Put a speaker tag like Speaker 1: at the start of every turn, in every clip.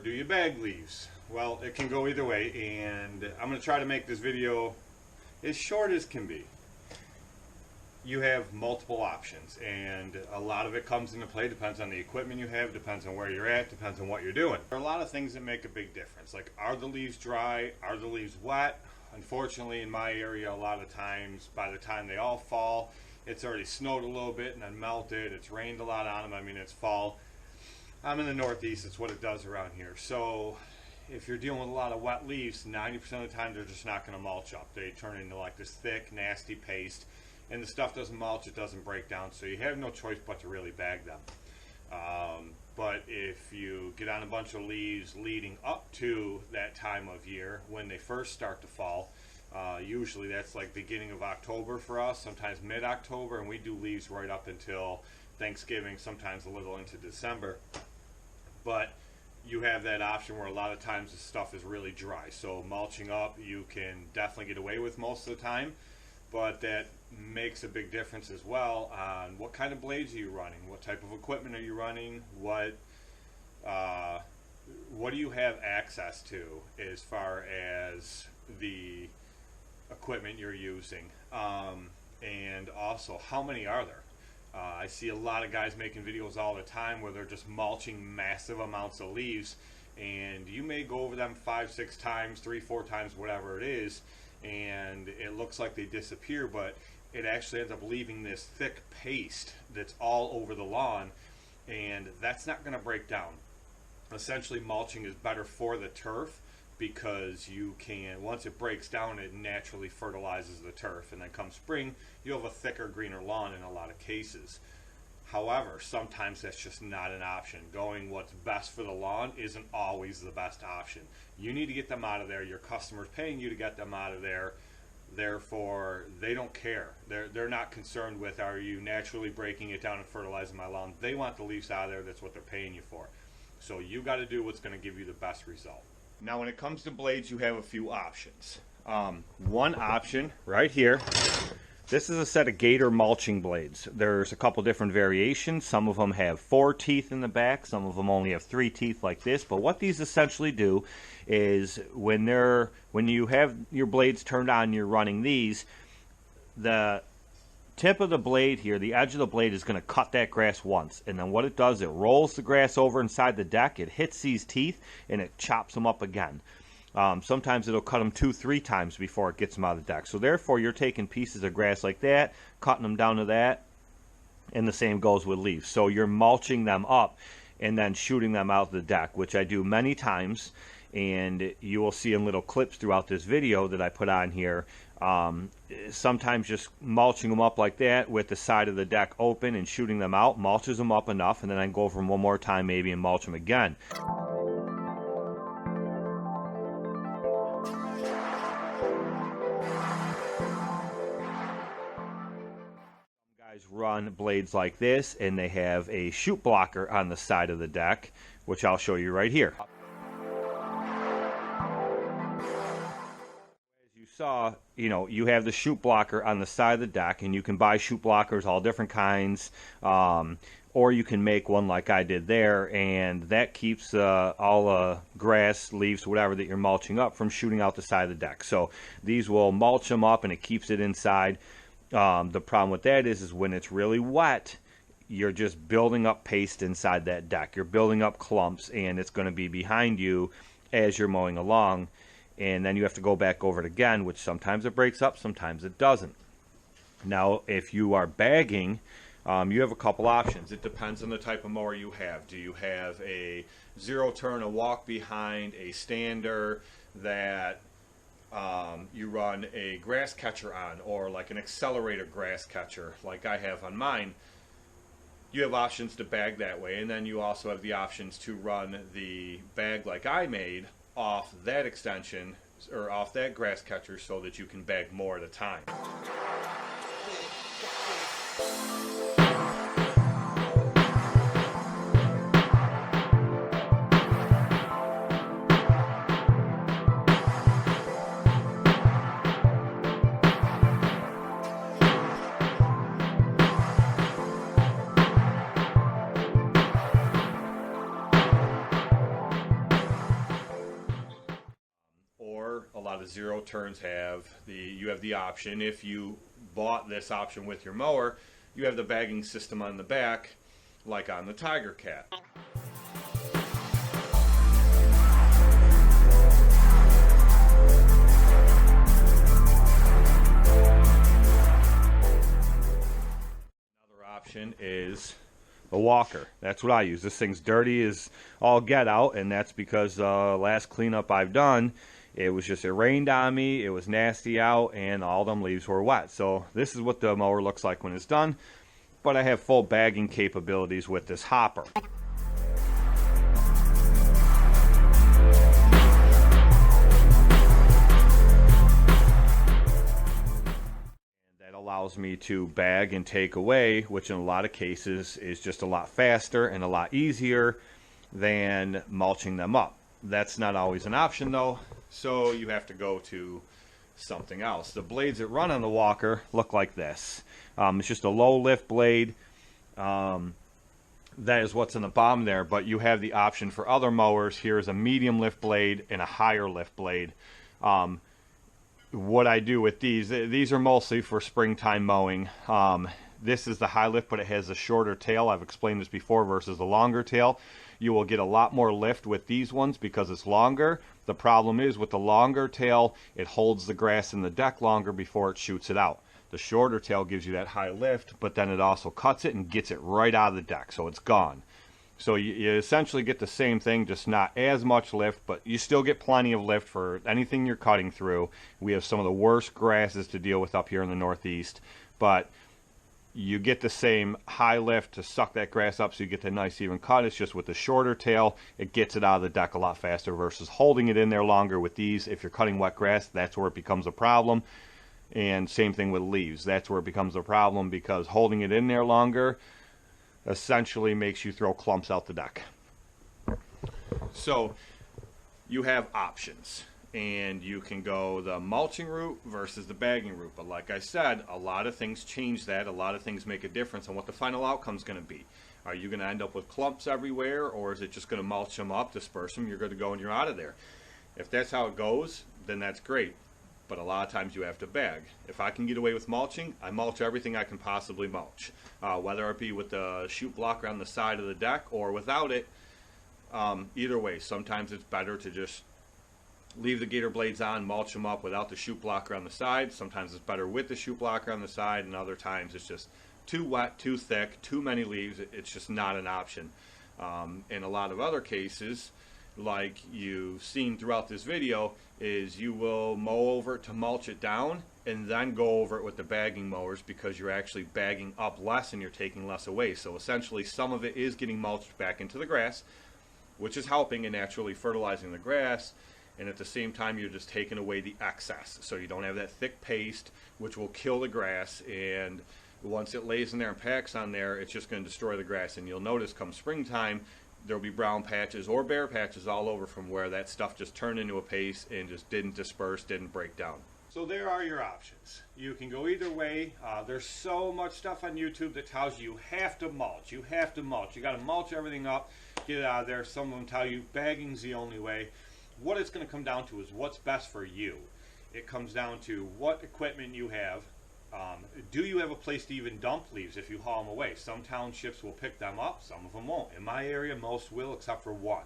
Speaker 1: do you bag leaves? Well, it can go either way, and I'm going to try to make this video as short as can be. You have multiple options, and a lot of it comes into play. Depends on the equipment you have, depends on where you're at, depends on what you're doing. There are a lot of things that make a big difference, like are the leaves dry, are the leaves wet? Unfortunately, in my area, a lot of times, by the time they all fall, it's already snowed a little bit and then melted. It's rained a lot on them. I mean, it's fall. I'm in the Northeast. It's what it does around here. So if you're dealing with a lot of wet leaves, 90% of the time they're just not going to mulch up. They turn into like this thick, nasty paste. And the stuff doesn't mulch, it doesn't break down, so you have no choice but to really bag them. But if you get on a bunch of leaves leading up to that time of year when they first start to fall, usually that's like beginning of October for us, sometimes mid-October, and we do leaves right up until Thanksgiving, sometimes a little into December. But you have that option where a lot of times the stuff is really dry, so mulching up you can definitely get away with most of the time. But that makes a big difference as well on what kind of blades are you running, what type of equipment are you running, what do you have access to as far as the equipment you're using, and also how many are there. I see a lot of guys making videos all the time where they're just mulching massive amounts of leaves, and you may go over them 5-6 times, 3-4 times, whatever it is, and it looks like they disappear, but it actually ends up leaving this thick paste that's all over the lawn, and that's not going to break down. Essentially, mulching is better for the turf because you can, once it breaks down, it naturally fertilizes the turf, and then come spring you'll have a thicker, greener lawn in a lot of cases. However, sometimes that's just not an option. Going what's best for the lawn isn't always the best option. You need to get them out of there. Your customer's paying you to get them out of there. Therefore, they don't care. They're not concerned with, are you naturally breaking it down and fertilizing my lawn? They want the leaves out of there. That's what they're paying you for. So you got to do what's going to give you the best result. Now, when it comes to blades, you have a few options. One option right here. This is a set of Gator mulching blades. There's a couple different variations. Some of them have 4 teeth in the back. Some of them only have 3 teeth like this. But what these essentially do is when you have your blades turned on and you're running these, the tip of the blade here, the edge of the blade is going to cut that grass once. And then what it does, it rolls the grass over inside the deck. It hits these teeth and it chops them up again. Sometimes it'll cut them 2-3 times before it gets them out of the deck. So therefore, you're taking pieces of grass like that, cutting them down to that, and the same goes with leaves. So you're mulching them up and then shooting them out the deck, which I do many times, and you will see in little clips throughout this video that I put on here. Sometimes just mulching them up like that with the side of the deck open and shooting them out mulches them up enough, and then I can go over them one more time maybe and mulch them again. Run blades like this, and they have a chute blocker on the side of the deck, which I'll show you right here. As you saw, you have the chute blocker on the side of the deck, and you can buy chute blockers all different kinds, or you can make one like I did there, and that keeps all grass, leaves, whatever that you're mulching up from shooting out the side of the deck. So these will mulch them up and it keeps it inside. The problem with that is when it's really wet, you're just building up paste inside that deck. You're building up clumps, and it's going to be behind you as you're mowing along, and then you have to go back over it again, which sometimes it breaks up, sometimes it doesn't. Now, if you are bagging, you have a couple options. It depends on the type of mower you have. Do you have a zero turn, a walk behind, a stander that you run a grass catcher on, or like an accelerator grass catcher like I have on mine? You have options to bag that way, and then you also have the options to run the bag like I made off that extension or off that grass catcher so that you can bag more at a time. mower, a lot of zero turns you have the option. If you bought this option with your mower, you have the bagging system on the back, like on the Tiger Cat. Another option is a walker. That's what I use. This thing's dirty as all get out, and that's because last cleanup I've done, it rained on me, it was nasty out, and all them leaves were wet. So this is what the mower looks like when it's done, but I have full bagging capabilities with this hopper. Allows me to bag and take away, which in a lot of cases is just a lot faster and a lot easier than mulching them up. That's not always an option though, so you have to go to something else. The blades that run on the walker look like this. It's just a low lift blade. That is what's in the bottom there, but you have the option for other mowers. Here's a medium lift blade and a higher lift blade. What I do with these are mostly for springtime mowing. This is the high lift, but it has a shorter tail. I've explained this before versus the longer tail. You will get a lot more lift with these ones because it's longer. The problem is with the longer tail, it holds the grass in the deck longer before it shoots it out. The shorter tail gives you that high lift, but then it also cuts it and gets it right out of the deck, so it's gone. So you essentially get the same thing, just not as much lift, but you still get plenty of lift for anything you're cutting through. We have some of the worst grasses to deal with up here in the Northeast, but you get the same high lift to suck that grass up so you get the nice even cut. It's just with the shorter tail, it gets it out of the deck a lot faster versus holding it in there longer with these. If you're cutting wet grass, that's where it becomes a problem. And same thing with leaves. That's where it becomes a problem because holding it in there longer essentially makes you throw clumps out the deck. So you have options, and you can go the mulching route versus the bagging route. But like I said, a lot of things change that. A lot of things make a difference on what the final outcome is going to be. Are you going to end up with clumps everywhere, or is it just going to mulch them up, disperse them, you're good to go and you're out of there? If that's how it goes, then that's great. But a lot of times you have to bag. If I can get away with mulching, I mulch everything I can possibly mulch. Whether it be with the chute blocker on the side of the deck or without it, either way. Sometimes it's better to just leave the gator blades on, mulch them up without the chute blocker on the side. Sometimes it's better with the chute blocker on the side, and other times it's just too wet, too thick, too many leaves. It's just not an option. In a lot of other cases, like you've seen throughout this video, is you will mow over it to mulch it down and then go over it with the bagging mowers because you're actually bagging up less and you're taking less away. So essentially some of it is getting mulched back into the grass, which is helping and naturally fertilizing the grass, and at the same time you're just taking away the excess. So you don't have that thick paste which will kill the grass, and once it lays in there and packs on there, it's just going to destroy the grass. And you'll notice come springtime, there'll be brown patches or bare patches all over from where that stuff just turned into a paste and just didn't disperse, didn't break down. So there are your options. You can go either way. There's so much stuff on YouTube that tells you have to mulch. You have to mulch. You got to mulch everything up, get it out of there. Some of them tell you bagging's the only way. What it's going to come down to is what's best for you. It comes down to what equipment you have. Do you have a place to even dump leaves if you haul them away? Some townships will pick them up, some of them won't. In my area, most will, except for one.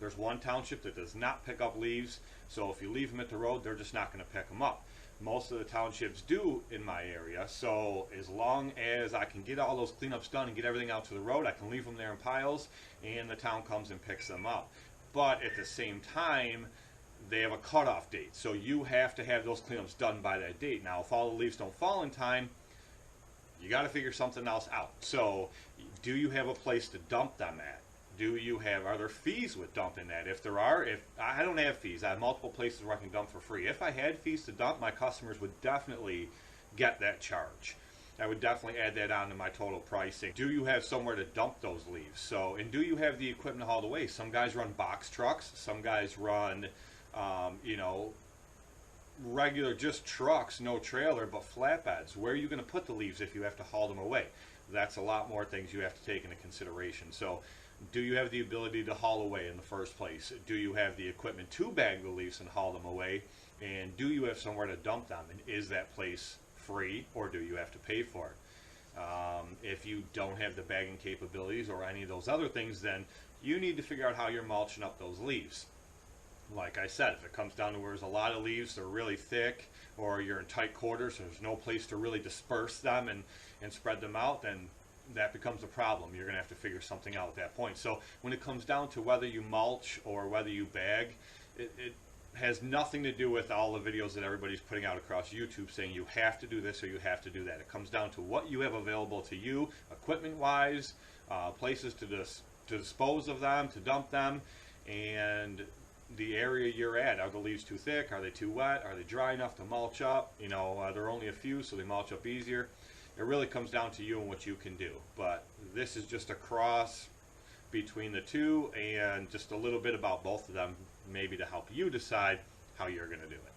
Speaker 1: There's one township that does not pick up leaves, so if you leave them at the road, they're just not going to pick them up. Most of the townships do in my area, so as long as I can get all those cleanups done and get everything out to the road, I can leave them there in piles, and the town comes and picks them up. But at the same time, they have a cutoff date, so you have to have those cleanups done by that date. Now, if all the leaves don't fall in time, you got to figure something else out. So, do you have a place to dump them at? Are there fees with dumping that? If there are, if I don't have fees, I have multiple places where I can dump for free. If I had fees to dump, my customers would definitely get that charge. I would definitely add that on to my total pricing. Do you have somewhere to dump those leaves? So, and do you have the equipment hauled away? Some guys run box trucks. Some guys run regular just trucks, no trailer, but flatbeds. Where are you going to put the leaves if you have to haul them away? That's a lot more things you have to take into consideration. So Do you have the ability to haul away in the first place? Do you have the equipment to bag the leaves and haul them away? And do you have somewhere to dump them? And is that place free, or do you have to pay for it? If you don't have the bagging capabilities or any of those other things, then you need to figure out how you're mulching up those leaves. Like I said, if it comes down to where there's a lot of leaves, they're really thick, or you're in tight quarters, so there's no place to really disperse them and spread them out, then that becomes a problem. You're going to have to figure something out at that point. So when it comes down to whether you mulch or whether you bag, it has nothing to do with all the videos that everybody's putting out across YouTube saying you have to do this or you have to do that. It comes down to what you have available to you, equipment-wise, places to dispose of them, to dump them, and the area you're at. Are the leaves too thick? Are they too wet? Are they dry enough to mulch up? You know, there are only a few, so they mulch up easier. It really comes down to you and what you can do. But this is just a cross between the two and just a little bit about both of them, maybe to help you decide how you're going to do it.